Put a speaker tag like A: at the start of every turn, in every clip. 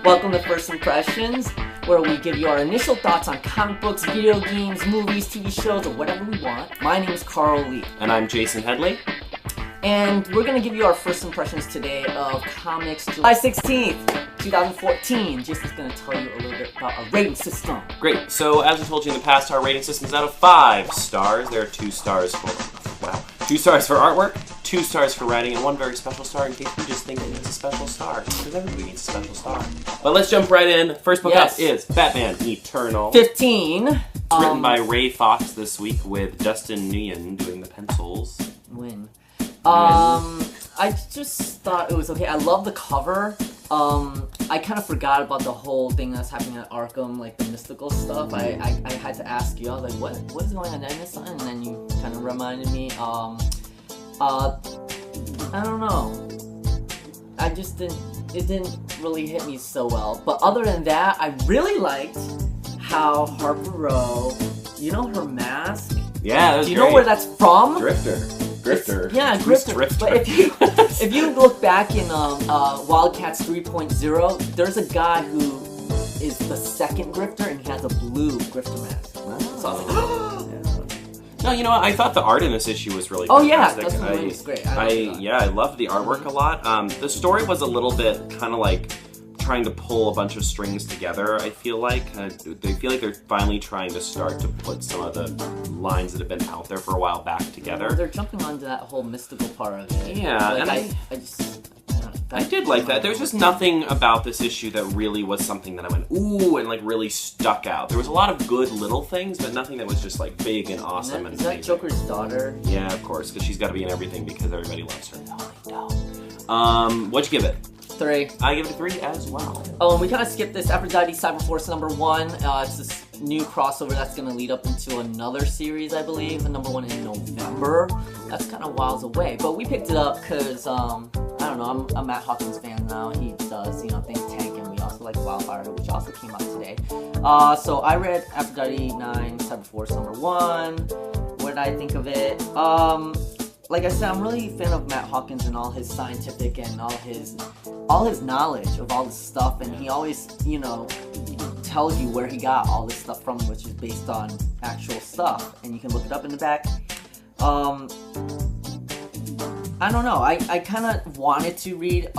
A: Welcome to First Impressions, where we give you our initial thoughts on comic books, video games, movies, TV shows, or whatever we want. My name is Carl Lee.
B: And I'm Jaysen Headley.
A: And we're going to give you our first impressions today of comics July 16th, 2014. Jason's going to tell you a little bit about our rating system.
B: Great. So, as I told you in the past, our rating system is out of 5 stars. There are 2 stars for, 2 stars for artwork, 2 stars for writing, and 1 very special star in case you just think it needs a special star. Because everybody needs a special star. But let's jump right in. First book up is Batman Eternal.
A: 15.
B: It's written by Ray Fox this week with Dustin Nguyen doing the pencils.
A: I just thought it was okay. I love the cover. I kind of forgot about the whole thing that's happening at Arkham, like the mystical stuff. I had to ask you. I was like, what is going on? Did I miss something? And then you kind of reminded me. I don't know. It didn't really hit me so well. But other than that, I really liked how Harper, you know her mask?
B: Yeah, that was
A: Do you know where that's from?
B: Grifter.
A: Yeah, Grifter. But if you look back in Wildcats 3.0, there's a guy who is the second Grifter, and he has a blue Grifter mask. So I was like,
B: No, you know what? I thought the art in this issue was really
A: fantastic.
B: fantastic.
A: It was great.
B: I loved the artwork a lot. The story was a little bit kind of like trying to pull a bunch of strings together, I feel like. They feel like they're finally trying to start to put some of the lines that have been out there for a while back together.
A: They're jumping onto that whole mystical part of it.
B: Yeah,
A: like,
B: and I did like that. There's just nothing about this issue that really was something that I went, ooh, and like really stuck out. There was a lot of good little things, but nothing that was just like big and awesome.
A: Is that Joker's daughter?
B: Yeah, of course, because she's got to be in everything because everybody loves her. What'd you give it?
A: 3.
B: I give it a 3 as well.
A: Oh, and we kind of skipped this Aphrodite Cyberforce #1. It's this new crossover that's going to lead up into another series, I believe, #1 in November. That's kind of whiles away, but we picked it up because, I don't know, I'm a Matt Hawkins fan now. He does, Think Tank, and we also like Wildfire, which also came out today. So I read Aphrodite 9 Cyberforce #1. What did I think of it? Like I said, I'm really a fan of Matt Hawkins and all his scientific and all his knowledge of all this stuff, and he always, tells you where he got all this stuff from, which is based on actual stuff, and you can look it up in the back. I don't know. I kind of wanted to read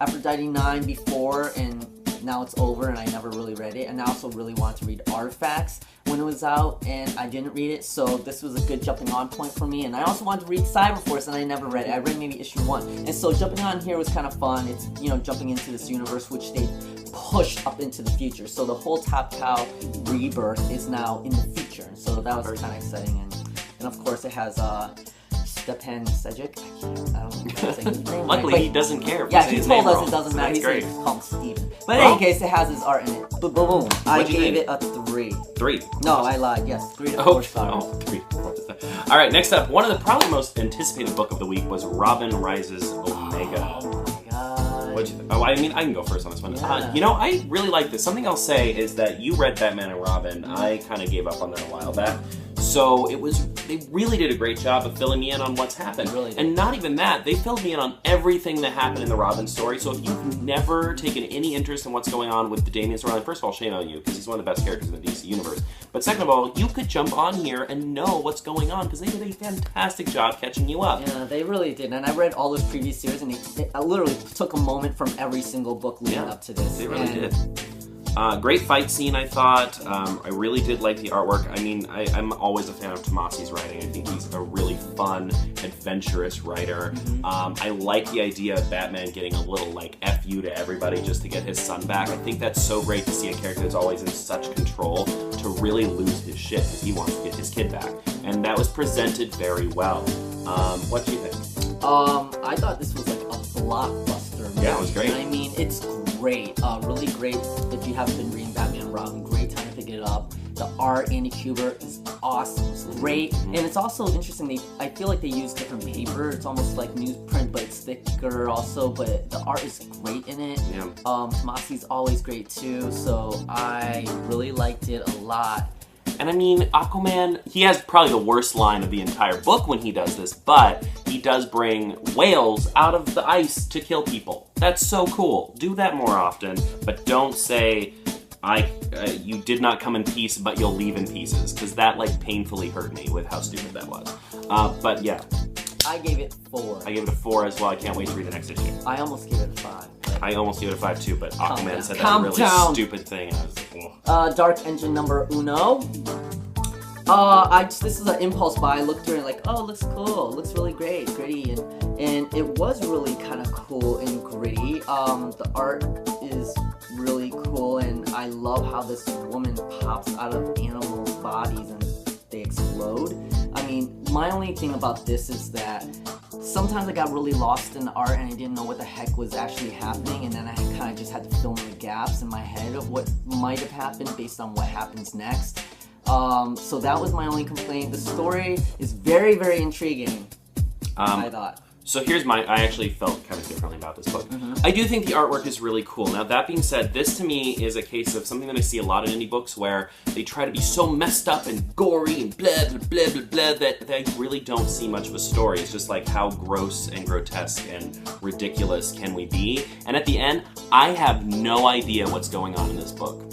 A: Aphrodite 9 before, and now it's over, and I never really read it. And I also really wanted to read Artifacts when it was out, and I didn't read it, so this was a good jumping on point for me. And I also wanted to read Cyberforce, and I never read it. I read maybe issue 1. And so jumping on here was kind of fun. It's, jumping into this universe, which they pushed up into the future. So the whole Top Cow rebirth is now in the future. And so that was kind of exciting. And of course, it has Stepan Sejic. I don't know how to say his name.
B: Luckily, he doesn't care.
A: Yeah, he told us it doesn't matter. He's called Steven. But in any case, it has his art in it. Boom. I gave it a 3.
B: 3?
A: No, I lied. Yes, 3 to 4 stars.
B: 3 to 4 stars. All right, next up, one of the probably most anticipated book of the week was Robin Rises Omega.
A: Oh my god.
B: What'd you think? Oh, I mean, I can go first on this one.
A: Yeah.
B: I really like this. Something I'll say is that you read Batman and Robin. I kind of gave up on that a while back. So they really did a great job of filling me in on what's happened.
A: Really,
B: and not even that, they filled me in on everything that happened in the Robin story. So if you've never taken any interest in what's going on with the Damian storyline, first of all, shame on you, because he's one of the best characters in the DC universe. But second of all, you could jump on here and know what's going on, because they did a fantastic job catching you up.
A: Yeah, they really did. And I read all those previous series, and I literally took a moment from every single book leading up to this.
B: They really did. Great fight scene, I thought. I really did like the artwork. I mean, I'm always a fan of Tomasi's writing. I think he's a really fun, adventurous writer. I like the idea of Batman getting a little, F you to everybody just to get his son back. I think that's so great to see a character that's always in such control to really lose his shit because he wants to get his kid back. And that was presented very well. What do you think?
A: I thought this was like a blockbuster.
B: Yeah, it was great.
A: I mean, it's great. Really great if you haven't been reading Batman and Robin. Great time to pick it up. The art, Andy Kubert, is awesome. It's great. And it's also interesting. I feel like they use different paper. It's almost like newsprint, but it's thicker also. But the art is great in it.
B: Yeah.
A: Tomasi's always great too. So I really liked it a lot.
B: And I mean, Aquaman, he has probably the worst line of the entire book when he does this, but he does bring whales out of the ice to kill people. That's so cool. Do that more often, but don't say, you did not come in peace, but you'll leave in pieces, because that, like, painfully hurt me with how stupid that was. But yeah.
A: I gave it 4.
B: I gave it a 4 as well. I can't wait to read the next issue.
A: I almost gave it a 5.
B: I almost gave it a 5 too, but Aquaman said that
A: Calm
B: really
A: down.
B: stupid thing. And I was like, ugh.
A: Dark Engine number 1. This is an impulse buy. I looked through it like, oh, it looks cool. It looks really great, gritty, and it was really kind of cool and gritty. The art is really cool, and I love how this woman pops out of animals' bodies and they explode. I mean, my only thing about this is that sometimes I got really lost in the art and I didn't know what the heck was actually happening, and then I kind of just had to fill in the gaps in my head of what might have happened based on what happens next. So that was my only complaint. The story is very, very intriguing, I thought.
B: So here's I actually felt kind of differently about this book. I do think the artwork is really cool. Now, that being said, this to me is a case of something that I see a lot in indie books where they try to be so messed up and gory and blah, blah, blah, blah, blah, that they really don't see much of a story. It's just like, how gross and grotesque and ridiculous can we be? And at the end, I have no idea what's going on in this book.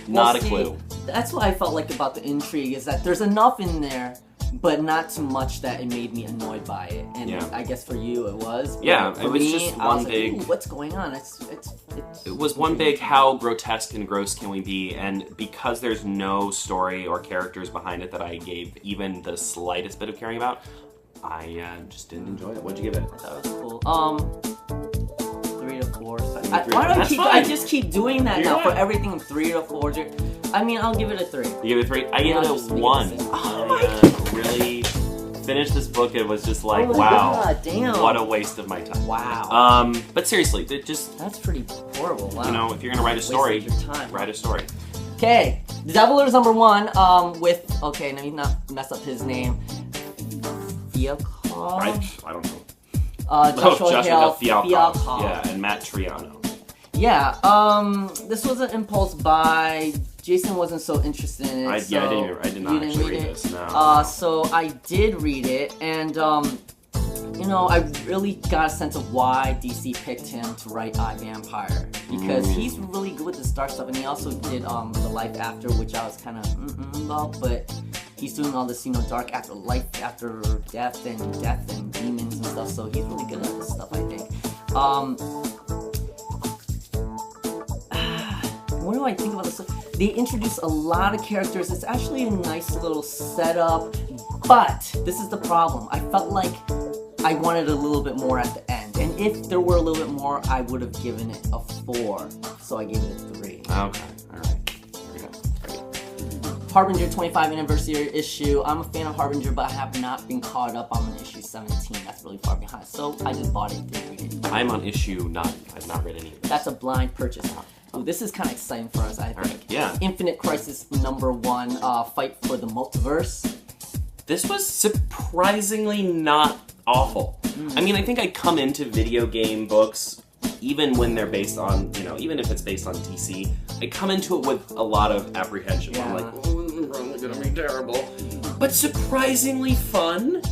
B: Not a clue.
A: That's what I felt like about the intrigue, is that there's enough in there, but not too much that it made me annoyed by it. And I guess for you it was.
B: Yeah,
A: for
B: it was
A: me,
B: just
A: I
B: one
A: was
B: big...
A: Like, ooh, what's going on?
B: It was one big, how grotesque and gross can we be? And because there's no story or characters behind it that I gave even the slightest bit of caring about, I just didn't enjoy it. What'd you give it?
A: I thought it was cool. 3 to 4. Why do I just keep doing that now for everything? 3 to 4. I mean, I'll give it a 3.
B: You give it a 3? I gave it a 1. I really finished this book. It was just like, wow,
A: God, damn.
B: What a waste of my time.
A: Wow.
B: But seriously,
A: that's pretty horrible. Wow.
B: You know, if you're gonna write a story, write a story.
A: Okay, Devilers number 1. With let me not mess up his name. Fialkov?
B: I don't know.
A: Joshua
B: Fialkov. Yeah, and Matt Triano.
A: Yeah, this was an impulse buy. Jaysen wasn't so interested in it. I
B: did not actually read this. No.
A: So I did read it, and I really got a sense of why DC picked him to write iVampire, because he's really good with the Star stuff, and he also did The Life After, which I was kind of about, but he's doing all this, dark after life, after death and demons and stuff. So he's really good at this stuff, I think. What do I think about this? They introduce a lot of characters. It's actually a nice little setup, but this is the problem. I felt like I wanted a little bit more at the end, and if there were a little bit more, I would have given it a 4. So I gave it a 3.
B: Okay, all right. There we go. Great.
A: Harbinger 25 anniversary issue. I'm a fan of Harbinger, but I have not been caught up. I'm on issue 17. That's really far behind. So I just bought it, didn't read it.
B: I'm on issue 9. I've not read any of this.
A: That's a blind purchase. Ooh, this is kind of exciting for us, I think.
B: Right, yeah.
A: Infinite Crisis number 1, Fight for the Multiverse.
B: This was surprisingly not awful. I mean, I think I come into video game books, even when they're based on, even if it's based on DC, I come into it with a lot of apprehension. Yeah. I'm like, oh, it's probably gonna be terrible. But surprisingly fun.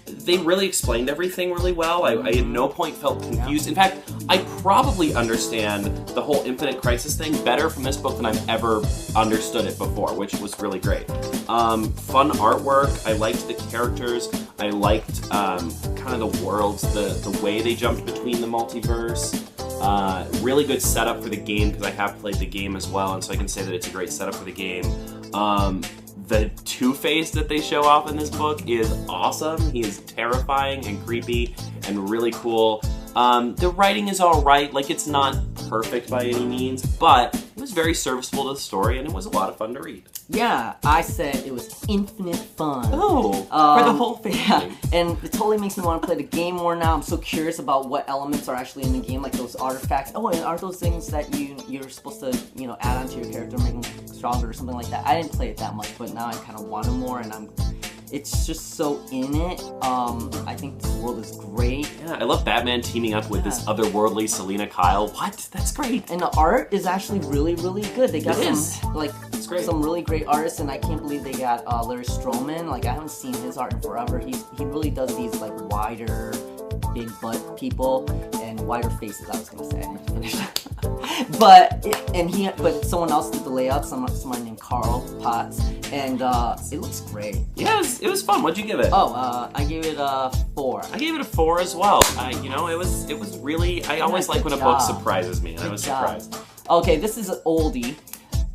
B: They really explained everything really well. I at no point felt confused. In fact, I probably understand the whole Infinite Crisis thing better from this book than I've ever understood it before, which was really great. Fun artwork. I liked the characters. I liked kind of the worlds, the way they jumped between the multiverse. Really good setup for the game, because I have played the game as well, and so I can say that it's a great setup for the game. The Two-Face that they show off in this book is awesome. He is terrifying and creepy and really cool. The writing is alright, like it's not perfect by any means, but it was very serviceable to the story and it was a lot of fun to read.
A: Yeah, I said it was infinite fun.
B: Oh, for the whole thing.
A: Yeah, and it totally makes me want to play the game more now. I'm so curious about what elements are actually in the game, like those artifacts. Oh, and are those things that you're supposed to, add onto your character, make them stronger or something like that? I didn't play it that much, but now I kind of want them more, and it's just so in it. I think this world is great.
B: Yeah, I love Batman teaming up with this otherworldly Selena Kyle. What? That's great.
A: And the art is actually really, really good. They got some
B: looks great.
A: Some really great artists, and I can't believe they got Larry Stroman. Like, I haven't seen his art in forever. He really does these like wider, big butt people and wider faces. I was gonna say, I didn't finish. But someone else did the layout. Someone named Carl Potts, and it looks great.
B: Yeah, it was fun. What'd you give it?
A: Oh, I gave it a 4.
B: I gave it a 4 as well. It was really. I always like when a book surprises me, and I was surprised.
A: Okay, this is an oldie.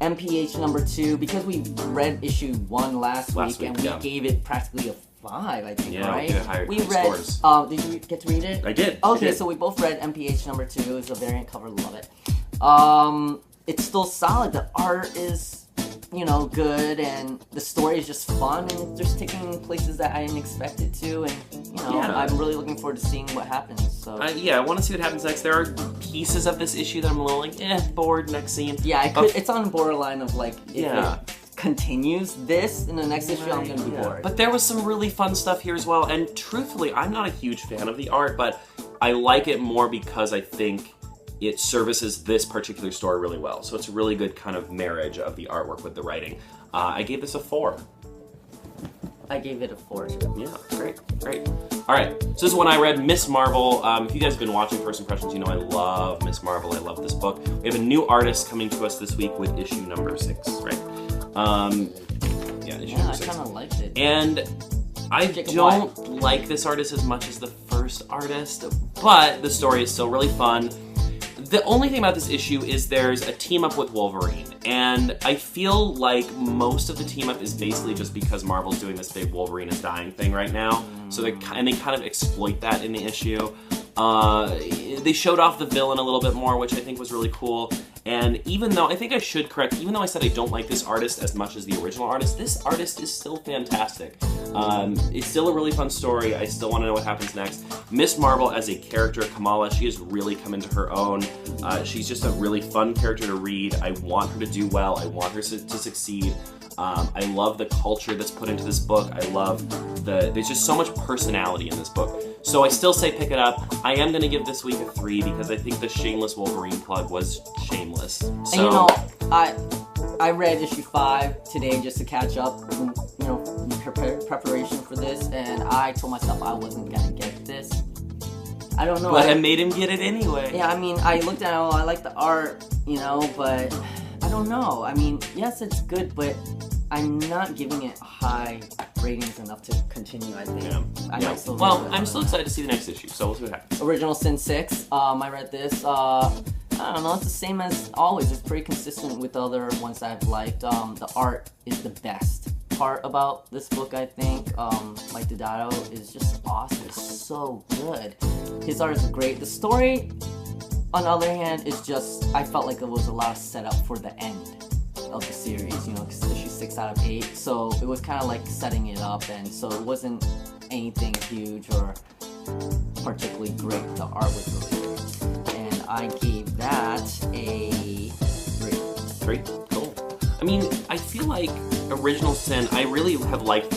A: MPH number 2, because we read issue 1 last week and we gave it practically a 5, I think, right?
B: We read
A: scores. Did you get to read it?
B: I did.
A: Okay, so we both read MPH number 2. It's a variant cover, love it. It's still solid. The art is, good, and the story is just fun, and it's just taking places that I didn't expect it to, and I'm really looking forward to seeing what happens. So
B: I want to see what happens next. There are pieces of this issue that I'm a little like, bored. Next scene.
A: Yeah, it's on the borderline of like, if it continues this in the next issue, I'm gonna be bored.
B: But there was some really fun stuff here as well, and truthfully, I'm not a huge fan of the art, but I like it more because I think it services this particular story really well. So it's a really good kind of marriage of the artwork with the writing. I gave this a 4.
A: I gave it a 4 too.
B: Yeah, great. All right, so this is when I read Miss Marvel. If you guys have been watching First Impressions, you know I love Miss Marvel. I love this book. We have a new artist coming to us this week with issue number 6, right? Issue number 6.
A: I kind of liked it.
B: And I don't like this artist as much as the first artist, but the story is still really fun. The only thing about this issue is there's a team up with Wolverine, and I feel like most of the team up is basically just because Marvel's doing this big Wolverine is dying thing right now, so they kind of exploit that in the issue. They showed off the villain a little bit more, which I think was really cool. And even though, I think I should correct, even though I said I don't like this artist as much as the original artist, this artist is still fantastic. It's still a really fun story. I still want to know what happens next. Miss Marvel as a character, Kamala, she has really come into her own. She's just a really fun character to read. I want her to do well. I want her to succeed. I love the culture that's put into this book. I love there's just so much personality in this book. So I still say pick it up. I am going to give this week a 3 because I think the shameless Wolverine plug was shameless. So,
A: and I read issue 5 today just to catch up, in preparation for this, and I told myself I wasn't going to get this. I don't know.
B: But I made him get it anyway.
A: Yeah, I mean, I looked at it, I like the art, but I don't know. I mean, yes, it's good, but I'm not giving it high ratings enough to continue, I think.
B: Yeah. I'm still excited to see the next issue, so we'll see what happens.
A: Original Sin 6, I read this. I don't know, it's the same as always. It's pretty consistent with the other ones I've liked. The art is the best part about this book, I think. Mike Deodato is just awesome. It's so good. His art is great. The story, on the other hand, is just, I felt like there was a lot of setup for the end of the series, because issue 6 out of 8, so it was kind of like setting it up, and so it wasn't anything huge or particularly great. The art was really good, and I gave that a 3.
B: Cool. I mean, I feel like Original Sin, I really like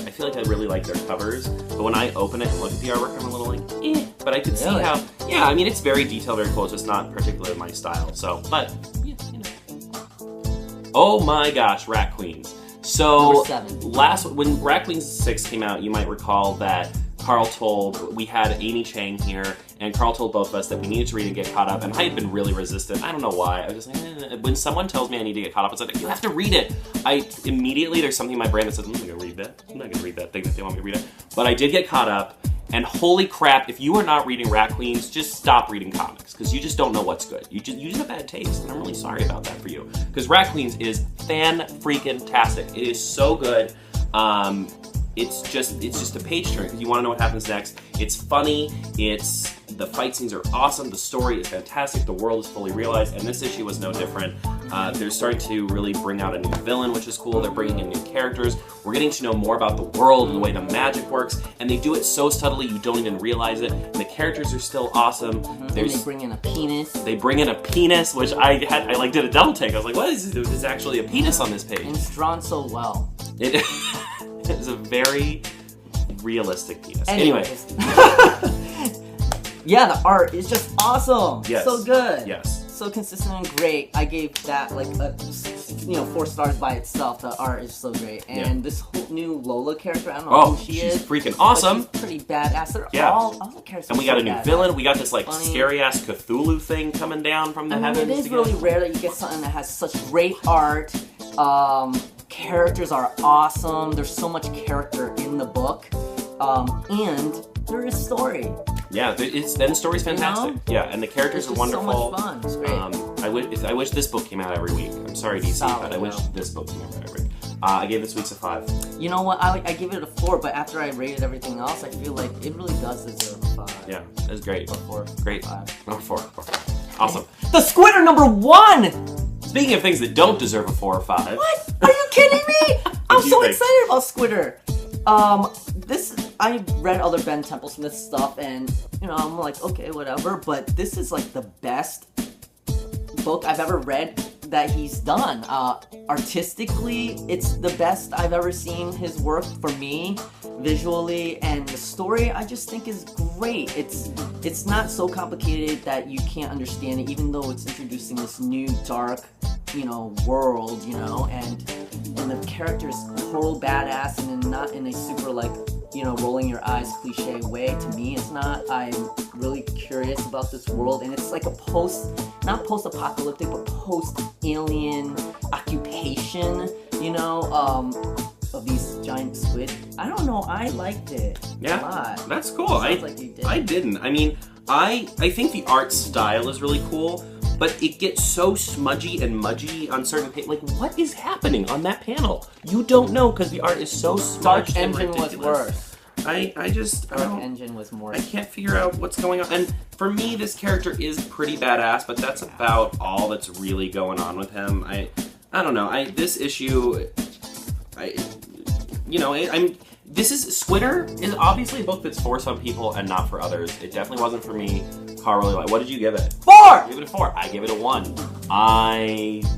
B: their covers, but when I open it and look at the artwork, I'm a little like, but I could see how, I mean, it's very detailed, very cool, it's just not particularly my style, so, but, Oh my gosh, Rat Queens. So, when Rat Queens 6 came out, you might recall that we had Amy Chang here, and Carl told both of us that we needed to read and get caught up, and I had been really resistant. I don't know why. I was just like, when someone tells me I need to get caught up, it's like, you have to read it. There's something in my brain that says, I'm not going to read that. I'm not going to read that thing that they want me to read it. But I did get caught up. And holy crap, if you are not reading Rat Queens, just stop reading comics, because you just don't know what's good. You just have bad taste, and I'm really sorry about that for you. Because Rat Queens is fan-freaking-tastic. It is so good. It's just a page turn, because you want to know what happens next. It's funny, the fight scenes are awesome, the story is fantastic, the world is fully realized, and this issue was no different. They're starting to really bring out a new villain, which is cool. They're bringing in new characters. We're getting to know more about the world and the way the magic works, and they do it so subtly you don't even realize it. And the characters are still awesome.
A: And they bring in a penis.
B: They bring in a penis, which I did a double take. I was like, what is this? There's actually a penis on this page.
A: And it's drawn so well.
B: It is a very realistic penis. Anyway.
A: Yeah, the art is just awesome.
B: Yes.
A: So good.
B: Yes.
A: so consistent and great. I gave that like a 4 stars by itself. The art is so great, and this whole new Lola character, I don't know who she is.
B: She's freaking awesome.
A: She's pretty badass.
B: Yeah.
A: All the characters.
B: And we got a new
A: badass.
B: villain. We got this like scary ass Cthulhu thing coming down from the heavens.
A: It is really rare that you get something that has such great art. Characters are awesome. There's so much character in the book, and there is story.
B: Yeah, the story's fantastic. Yeah, and the characters are wonderful.
A: So much fun. It's great.
B: I wish this book came out every week. I'm sorry, DC, but I wish this book came out every week. I gave this week's a 5.
A: You know what? I give it a 4, but after I rated everything else, I feel like it really does deserve a 5.
B: Yeah, it was great.
A: A 4.
B: Great.
A: 5.
B: Oh, 4. Awesome.
A: The Squidder number 1!
B: Speaking of things that don't deserve a 4 or 5.
A: What? Are you kidding me? I'm so excited about Squidder. I read other Ben Temple-Smith stuff, and I'm like, okay, whatever. But this is like the best book I've ever read that he's done. Artistically, it's the best I've ever seen his work for me, visually, and the story I just think is great. It's not so complicated that you can't understand it, even though it's introducing this new dark, world, and the character's total badass, and not in a super like, rolling your eyes cliche way. To me, it's not. I'm really curious about this world, and it's like a not post-apocalyptic, but post-alien occupation, of these giant squid. I don't know, I liked it a lot.
B: That's cool.
A: Like you did.
B: I didn't. I mean, I think the art style is really cool, but it gets so smudgy and mudgy on certain like, what is happening on that panel? You don't know because the art is so smudged and ridiculous.
A: Engine was worse.
B: Engine
A: was more.
B: I can't figure out what's going on. And for me, this character is pretty badass, but that's about all that's really going on with him. I don't know. This issue, this is Squidder is obviously a book that's for some people and not for others. It definitely wasn't for me. Carl really liked. What did you give it?
A: 4.
B: I give it a 4. I give it a 1.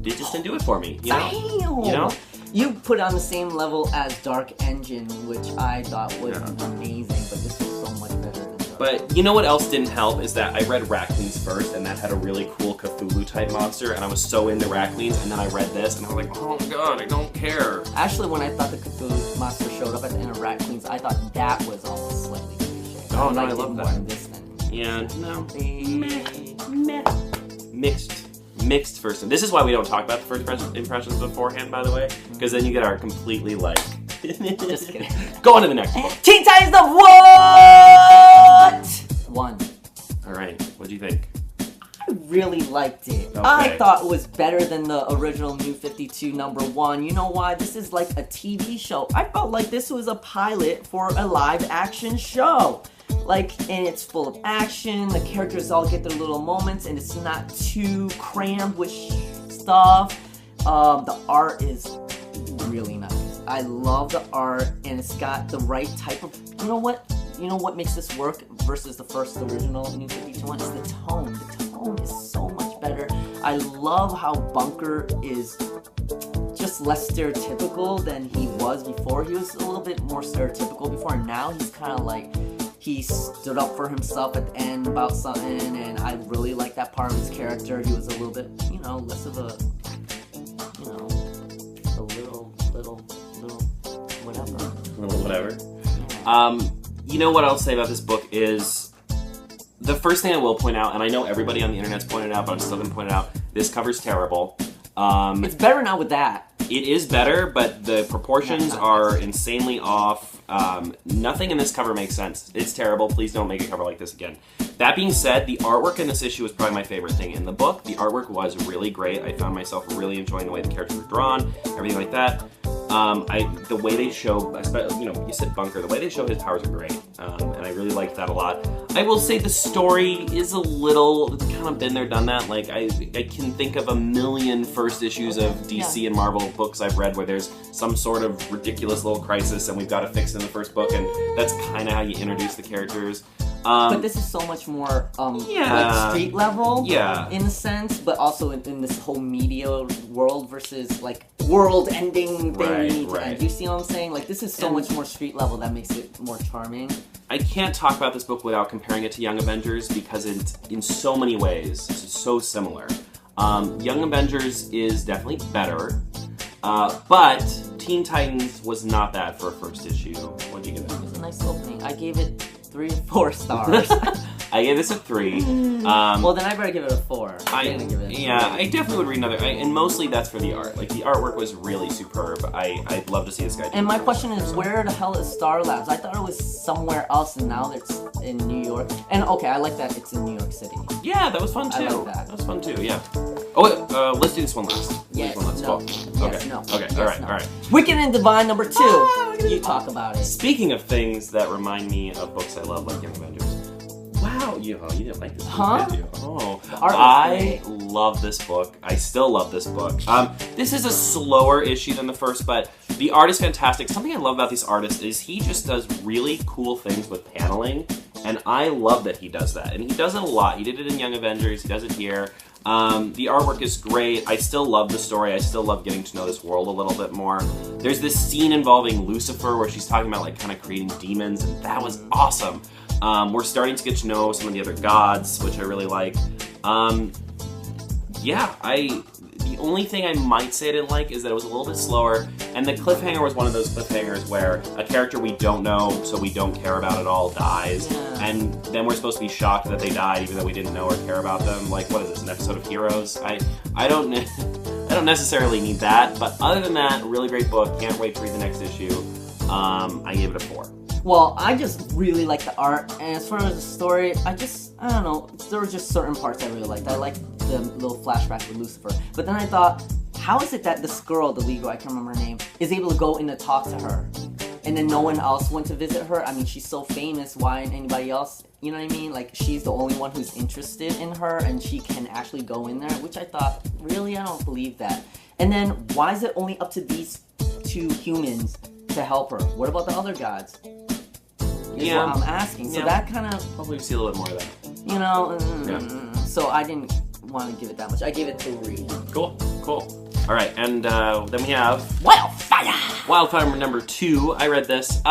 B: It just didn't do it for me.
A: Damn. You put it on the same level as Dark Engine, which I thought was amazing, but this is so much better than Dark.
B: But you know what else didn't help is that I read Raccoons first, and that had a really cool Cthulhu-type monster, and I was so into Raccoons, and then I read this, and I was like, oh my god, I don't care.
A: Actually, when I thought the Cthulhu monster showed up at the end of Raccoons, I thought that was almost slightly cliche.
B: Oh, no, I love that.
A: More than this then.
B: Yeah, no. Mixed first. And this is why we don't talk about the first impressions beforehand, by the way, because then you get our completely like.
A: Just kidding.
B: Go on to the next book.
A: Teen Titans the what? 1.
B: All right. What do you think?
A: I really liked it.
B: Okay.
A: I thought it was better than the original New 52 number 1. You know why? This is like a TV show. I felt like this was a pilot for a live action show. And it's full of action, the characters all get their little moments, and it's not too crammed with stuff. The art is really nice. I love the art, and it's got the right type of, you know what makes this work versus the first original New 52 one is the tone. The tone is so much better. I love how Bunker is just less stereotypical than he was before. He was a little bit more stereotypical before, and now he's kind of like, he stood up for himself at the end about something, and I really like that part of his character. He was a little bit, less of a, a little whatever.
B: A little whatever. You know what I'll say about this book is, the first thing I will point out, and I know everybody on the internet's pointed out, but I'm still going to point it out, this cover's terrible.
A: It's better now with that.
B: It is better, but the proportions are insanely off. Nothing in this cover makes sense. It's terrible. Please don't make a cover like this again. That being said, the artwork in this issue was probably my favorite thing in the book. The artwork was really great. I found myself really enjoying the way the characters were drawn, everything like that. The way they show, you said Bunker, the way they show his powers are great, and I really liked that a lot. I will say the story is a little, it's kind of been there, done that. Like, I can think of a million first issues of DC and Marvel books I've read where there's some sort of ridiculous little crisis and we've got to fix it in the first book, and that's kind of how you introduce the characters.
A: But this is so much more like street level, in a sense, but also in this whole media world versus like world-ending thing you need to end. You see what I'm saying? Like, this is so much more street level that makes it more charming.
B: I can't talk about this book without comparing it to Young Avengers because it's in so many ways it's so similar. Young Avengers is definitely better, but Teen Titans was not that for a first issue. What did you give it?
A: It was a nice opening. I gave it 3 or 4 stars.
B: I gave this a 3.
A: Well, then I better give it a 4.
B: I definitely would read another. And mostly that's for the art. Like, the artwork was really superb. I'd love to see this guy.
A: And my question is, where the hell is Star Labs? I thought it was somewhere else, and now it's in New York. And okay, I like that it's in New York City.
B: Yeah, that was fun too.
A: I like that.
B: That was fun too. Yeah. Oh, let's do this one last.
A: Yes.
B: No.
A: Yes,
B: Okay.
A: no.
B: Okay.
A: Yes,
B: all right.
A: no.
B: All right.
A: Wicked and Divine number 2. You talk about it.
B: Speaking of things that remind me of books I love, like Young Avengers. Wow, you didn't like this book, did you? Oh, I love this book. I still love this book. This is a slower issue than the first, but the art is fantastic. Something I love about this artist is he just does really cool things with paneling, and I love that he does that. And he does it a lot. He did it in Young Avengers. He does it here. The artwork is great. I still love the story. I still love getting to know this world a little bit more. There's this scene involving Lucifer where she's talking about like kind of creating demons, and that was awesome. We're starting to get to know some of the other gods, which I really like. The only thing I might say I didn't like is that it was a little bit slower, and the cliffhanger was one of those cliffhangers where a character we don't know, so we don't care about at all, dies, and then we're supposed to be shocked that they died even though we didn't know or care about them. Like, what is this, an episode of Heroes? I don't necessarily need that, but other than that, really great book. Can't wait to read the next issue. I gave it a 4.
A: Well, I just really like the art, and as far as the story, I don't know, there were just certain parts I really liked. I liked the little flashback with Lucifer, but then I thought, how is it that this girl, the lead girl, I can't remember her name, is able to go in to talk to her, and then no one else went to visit her? I mean, she's so famous, why ain't anybody else, you know what I mean? Like, she's the only one who's interested in her, and she can actually go in there, which I thought, really, I don't believe that. And then, why is it only up to these 2 humans to help her? What about the other gods? Is what I'm asking. So that kind of...
B: Probably see a little bit more of that.
A: You know, so I didn't want to give it that much. I gave it 3.
B: Cool. All right, and then we have...
A: Wildfire
B: number 2. I read this.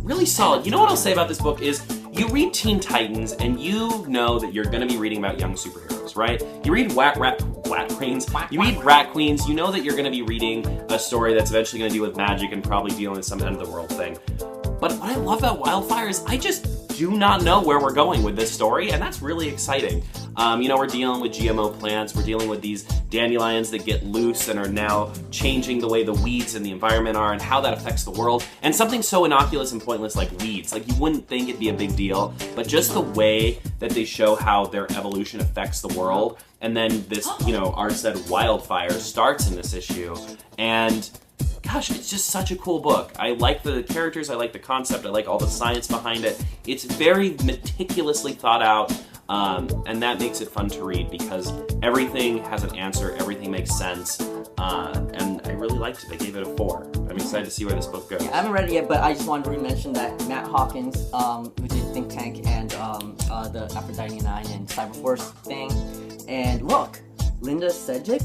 B: Really solid. You know what I'll say about this book is you read Teen Titans and you know that you're going to be reading about young superheroes, right? You read Rat Queens. You read Rat Queens. You know that you're going to be reading a story that's eventually going to deal with magic and probably dealing with some end of the world thing. But what I love about Wildfire is I just do not know where we're going with this story, and that's really exciting. We're dealing with GMO plants, we're dealing with these dandelions that get loose and are now changing the way the weeds in the environment are and how that affects the world. And something so innocuous and pointless like weeds, like you wouldn't think it'd be a big deal, but just the way that they show how their evolution affects the world, and then this, art said Wildfire starts in this issue, and gosh, it's just such a cool book. I like the characters, I like the concept, I like all the science behind it. It's very meticulously thought out, and that makes it fun to read because everything has an answer, everything makes sense, and I really liked it. I gave it a 4. I'm excited to see where this book goes.
A: Yeah, I haven't read it yet, but I just wanted to re-mention that Matt Hawkins, who did Think Tank and the Aphrodite 9 and Cyberforce thing, and look, Linda Sedgwick.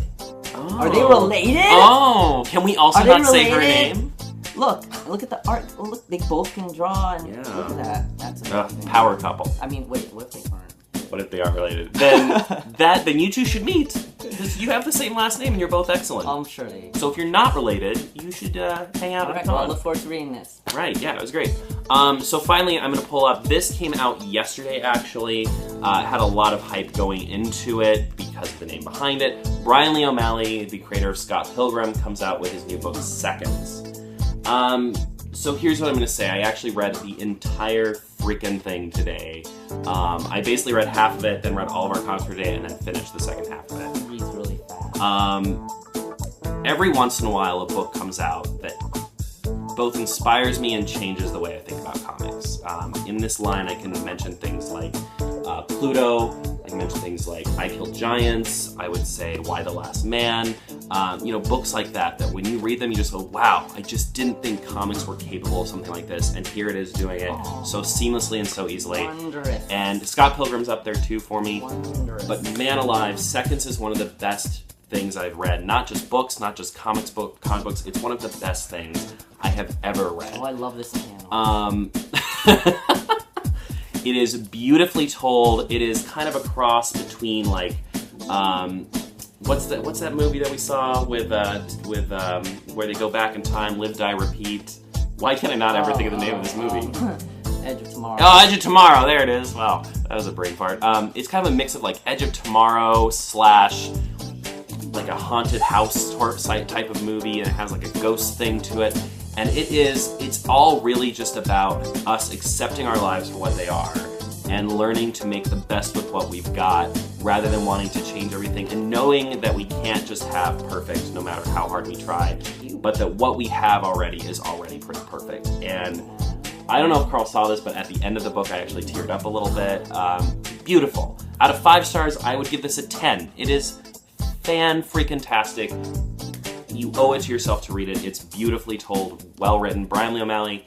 B: Oh.
A: Are they related?
B: Oh, can we also not say her name?
A: Look at the art. Oh, look, they both can draw, and look at that. That's amazing.
B: Power couple.
A: I mean, wait, what if they aren't?
B: What if they are related? Then you two should meet. Because you have the same last name and you're both excellent.
A: I'm sure they...
B: So if you're not related, you should hang out at a con.
A: Well, I look forward to reading this.
B: Right, yeah, it was great. So finally, I'm going to pull up... This came out yesterday, actually. It had a lot of hype going into it because of the name behind it. Brian Lee O'Malley, the creator of Scott Pilgrim, comes out with his new book, Seconds. So here's what I'm going to say. I actually read the entire freaking thing today. I basically read half of it, then read all of our comics for today, and then finished the second half of it.
A: It reads really fast.
B: Every once in a while, a book comes out that both inspires me and changes the way I think about comics. In this line, I can mention things like Pluto. I can mention things like I Killed Giants. I would say Why the Last Man. Books like that when you read them, you just go, wow, I just didn't think comics were capable of something like this, and here it is doing it so seamlessly and so easily.
A: Wondrous.
B: And Scott Pilgrim's up there too for me.
A: Wondrous.
B: But man alive, Seconds is one of the best things I've read. Not just books, not just comic books. It's one of the best things I have ever read.
A: Oh, I love this panel.
B: It is beautifully told. It is kind of a cross between what's that movie that we saw with where they go back in time, live, die, repeat? Why can I not ever think of the name of this movie?
A: Edge of Tomorrow.
B: Oh, Edge of Tomorrow. There it is. Wow, that was a brain fart. It's kind of a mix of like Edge of Tomorrow / like a haunted house type of movie, and it has like a ghost thing to it. And it's all really just about us accepting our lives for what they are and learning to make the best with what we've got rather than wanting to change everything, and knowing that we can't just have perfect no matter how hard we try, but that what we have already is already pretty perfect. And I don't know if Carl saw this, but at the end of the book I actually teared up a little bit. Beautiful. Out of 5 stars, I would give this a 10. It is fan-freaking-tastic. You owe it to yourself to read it. It's beautifully told, well written. Brian Lee O'Malley,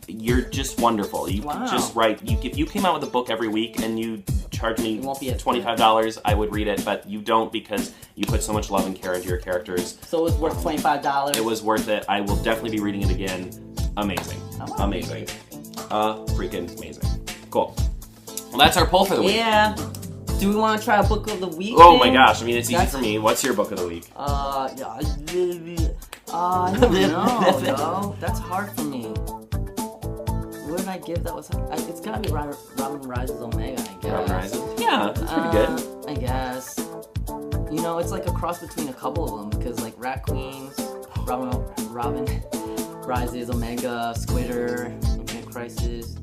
B: you're just wonderful. You can just write. If you came out with a book every week and you charged me $25, I would read it, but you don't because you put so much love and care into your characters.
A: So it was worth $25?
B: It was worth it. I will definitely be reading it again. Amazing. Amazing. Freaking amazing. Cool. Well, that's our poll for the week.
A: Yeah. Do we want to try a book of the week?
B: Oh my gosh, I mean, it's easy for me. What's your book of the week?
A: I don't know, though. That's hard for me. What did I give that was... It's gotta be Robin Rises Omega, I guess.
B: Robin Rises? Yeah, that's pretty good.
A: I guess. You know, it's like a cross between a couple of them, because like Rat Queens, Robin Rises Omega, Squidder, Infinite Crisis...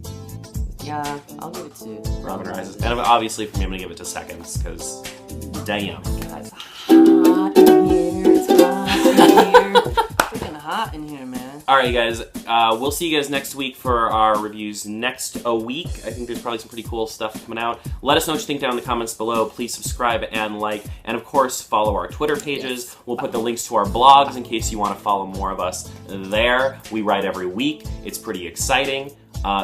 A: Yeah, I'll give it to
B: Robin Rises. And obviously for me, I'm going to give it to Seconds, because damn.
A: It's hot in here. It's hot in here. Freaking hot in here, man.
B: Alright, you guys. We'll see you guys next week for our reviews next week. I think there's probably some pretty cool stuff coming out. Let us know what you think down in the comments below. Please subscribe and like. And of course, follow our Twitter pages. Yes. We'll put the links to our blogs in case you want to follow more of us there. We write every week. It's pretty exciting.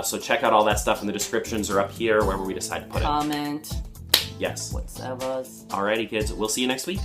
B: So check out all that stuff in the descriptions or up here, wherever we decide to put it.
A: Comment.
B: Yes.
A: Whatever.
B: Alrighty, kids. We'll see you next week.